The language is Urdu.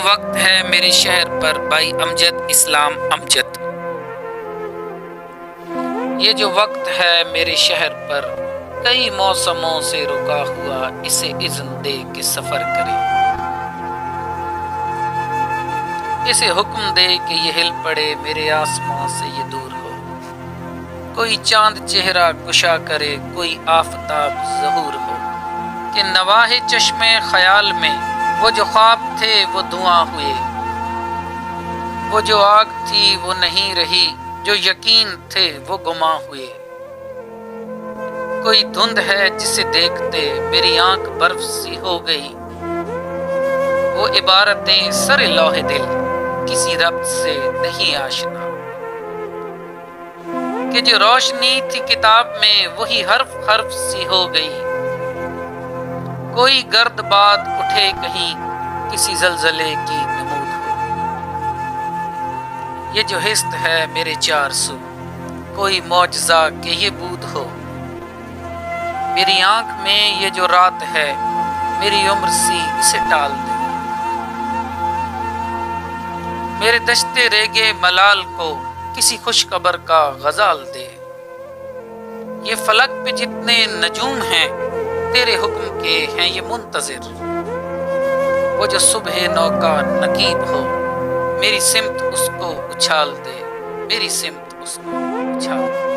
وقت ہے میرے شہر پر بھائی امجد اسلام امجد۔ یہ جو وقت ہے میرے شہر پر کئی موسموں سے رکا ہوا، اسے اذن دے کہ سفر کرے، اسے حکم دے کہ یہ ہل پڑے میرے آسمان سے یہ دور ہو۔ کوئی چاند چہرہ کشا کرے، کوئی آفتاب ظہور ہو، کہ نواح چشم خیال میں وہ جو خواب تھے وہ دھواں ہوئے، وہ جو آگ تھی وہ نہیں رہی، جو یقین تھے وہ گماں ہوئے۔ کوئی دھند ہے جسے دیکھتے میری آنکھ برف سی ہو گئی، وہ عبارتیں سر لوح دل کسی ربط سے نہیں آشنا، کہ جو روشنی تھی کتاب میں وہی حرف حرف سی ہو گئی۔ کوئی گرد باد اٹھے کہیں کسی زلزلے کی نمود ہو، یہ جو ہست ہے میرے چار سو کوئی معجزہ کہ یہ بود ہو۔ میری آنکھ میں یہ جو رات ہے میری عمر سی اسے ٹال دے، میرے دشتے ریگے ملال کو کسی خوشخبر کا غزال دے۔ یہ فلک پہ جتنے نجوم ہیں تیرے حکم کے ہیں یہ منتظر، وہ جو صبح نو کا نقیب ہو میری سمت اس کو اچھال دے، میری سمت اس کو اچھال دے۔